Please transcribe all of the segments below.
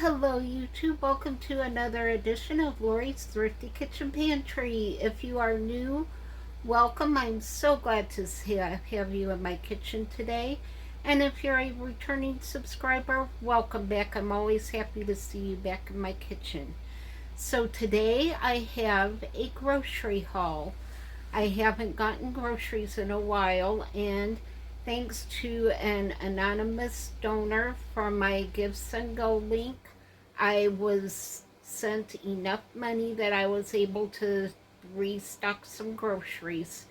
Hello YouTube, welcome to another edition of Lori's Thrifty Kitchen Pantry. If you are new, welcome. I'm so glad to have you in my kitchen today. And if you're a returning subscriber, welcome back. I'm always happy to see you back in my kitchen. So today I have a grocery haul. I haven't gotten groceries in a while, and thanks to an anonymous donor from my Gifts and Go link, I was sent enough money that I was able to restock some groceries.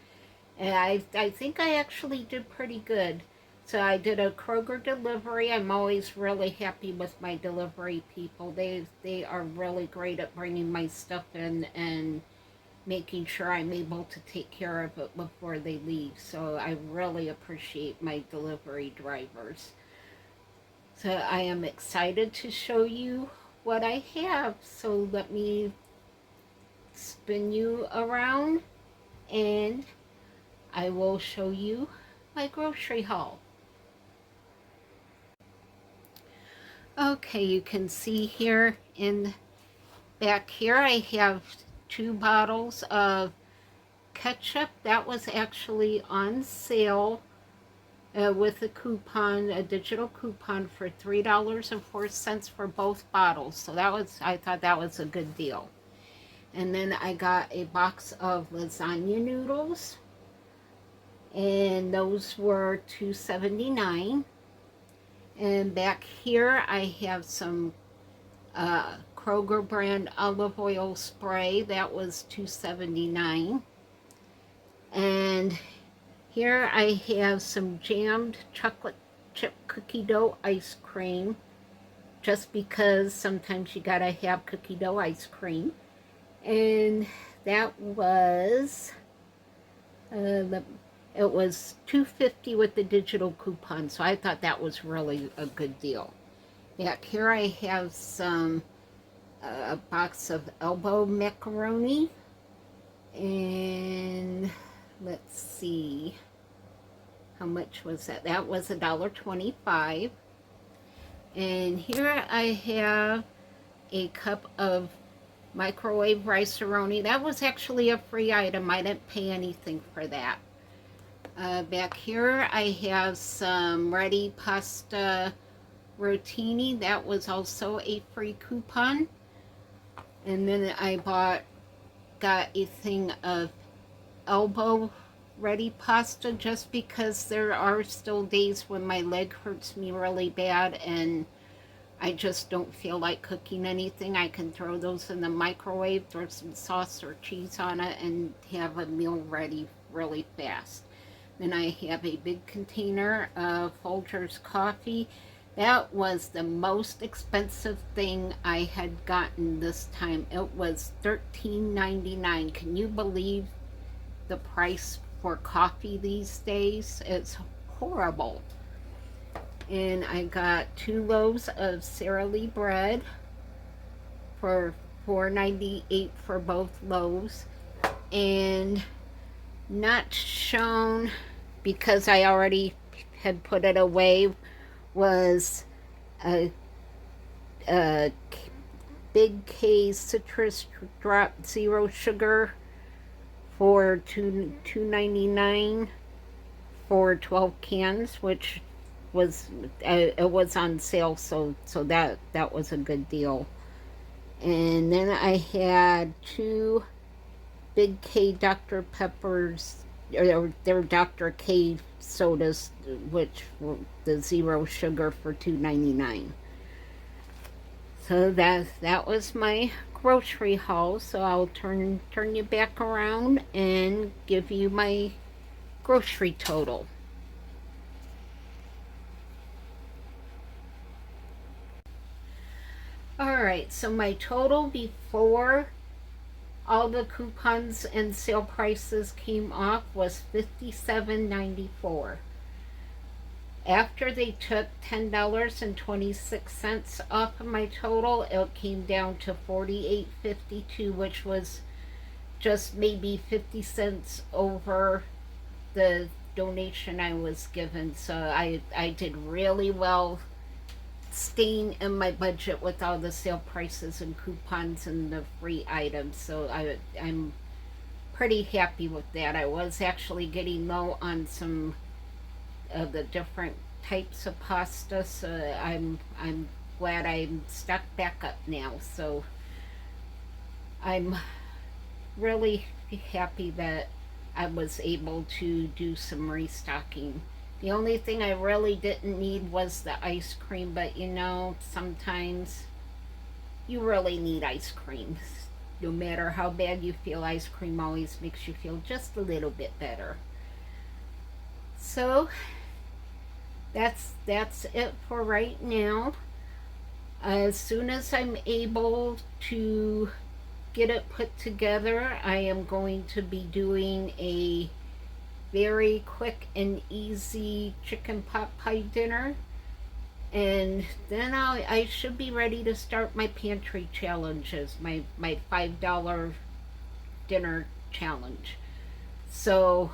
And I think I actually did pretty good. So I did a Kroger delivery. I'm always really happy with my delivery people. They are really great at bringing my stuff in and making sure I'm able to take care of it before they leave. So I really appreciate my delivery drivers. So I am excited to show you what I have. So let me spin you around and I will show you my grocery haul. Okay, you can see here back here I have 2 bottles of ketchup. That was actually on sale with a coupon, a digital coupon for $3.04 for both bottles. So I thought that was a good deal. And then I got a box of lasagna noodles, and those were $2.79. And back here I have some Kroger brand olive oil spray. That was $2.79. And here I have some jammed chocolate chip cookie dough ice cream, just because sometimes you gotta have cookie dough ice cream. And that was it was $2.50 with the digital coupon, so I thought that was really a good deal. Back here I have some a box of elbow macaroni, and let's see, how much was that? That was $1.25. And here I have a cup of microwave rice-a-roni. That was actually a free item. I didn't pay anything for that. Back here I have some ready pasta rotini. That was also a free coupon. And then I got a thing of elbow ready pasta, just because there are still days when my leg hurts me really bad and I just don't feel like cooking anything. I can throw those in the microwave, throw some sauce or cheese on it, and have a meal ready really fast. Then I have a big container of Folgers coffee. That was the most expensive thing I had gotten this time. It was $13.99. Can you believe the price for coffee these days? It's horrible. And I got 2 loaves of Sara Lee bread for $4.98 for both loaves. And not shown, because I already had put it away, was a Big K citrus drop zero sugar for $2.99 for 12 cans, which was it was on sale, so that was a good deal. And then I had 2 Big K Dr. Peppers, or they're Dr. K sodas, which were the zero sugar, for $2.99. So that was my grocery haul. So I'll turn you back around and give you my grocery total. Alright, so my total before all the coupons and sale prices came off was $57.94. After they took $10.26 off of my total, it came down to $48.52, which was just maybe 50 cents over the donation I was given. So I did really well staying in my budget with all the sale prices and coupons and the free items. So I'm pretty happy with that. I was actually getting low on some of the different types of pasta, so I'm glad I'm stuck back up now. So I'm really happy that I was able to do some restocking. The only thing I really didn't need was the ice cream, but you know, sometimes you really need ice cream. No matter how bad you feel, ice cream always makes you feel just a little bit better. So that's it for right now. As soon as I'm able to get it put together, I am going to be doing a very quick and easy chicken pot pie dinner. And then I should be ready to start my pantry challenges, my $5 dinner challenge. So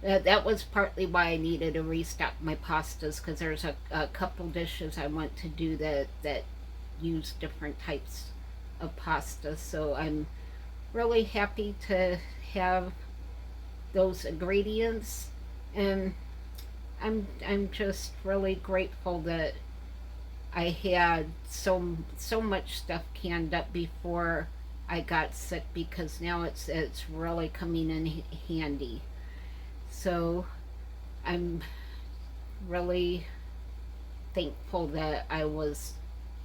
that was partly why I needed to restock my pastas, because there's a couple dishes I want to do that use different types of pasta. So I'm really happy to have those ingredients, and I'm just really grateful that I had so much stuff canned up before I got sick, because now it's really coming in handy. So I'm really thankful that I was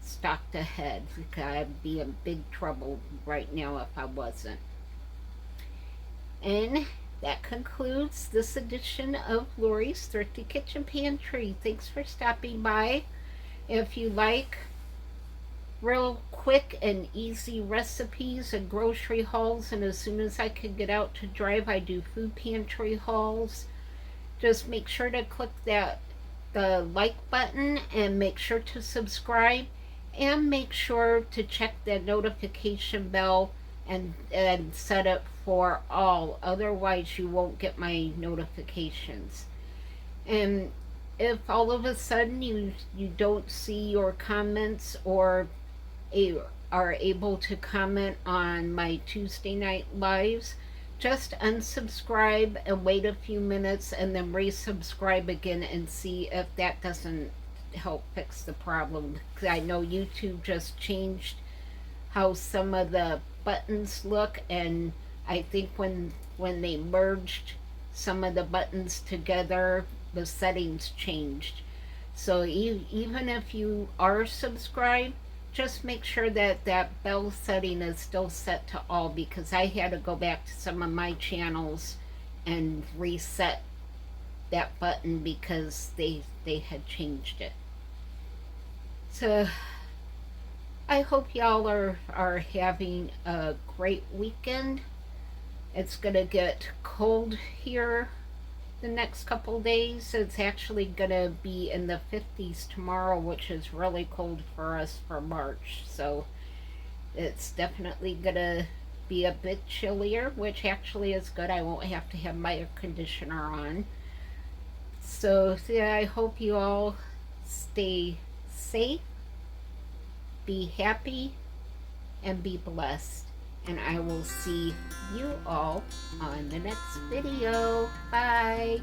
stocked ahead, because I'd be in big trouble right now if I wasn't. And that concludes this edition of Lori's Thrifty Kitchen Pantry. Thanks for stopping by. If you like real quick and easy recipes and grocery hauls, and as soon as I can get out to drive, I do food pantry hauls, just make sure to click the like button, and make sure to subscribe, and make sure to check that notification bell and set it for all. Otherwise you won't get my notifications. And if all of a sudden you don't see your comments, or are able to comment on my Tuesday night lives, just unsubscribe and wait a few minutes, and then resubscribe again, and see if that doesn't help fix the problem. Because I know YouTube just changed how some of the buttons look, and I think when they merged some of the buttons together, the settings changed. So even if you are subscribed, just make sure that bell setting is still set to all, because I had to go back to some of my channels and reset that button because they had changed it. So I hope y'all are having a great weekend. It's gonna get cold here the next couple days. It's actually gonna be in the 50s tomorrow, which is really cold for us for March. So it's definitely gonna be a bit chillier, which actually is good. I won't have to have my air conditioner on. So yeah, I hope you all stay safe, be happy, and be blessed. And I will see you all on the next video. Bye.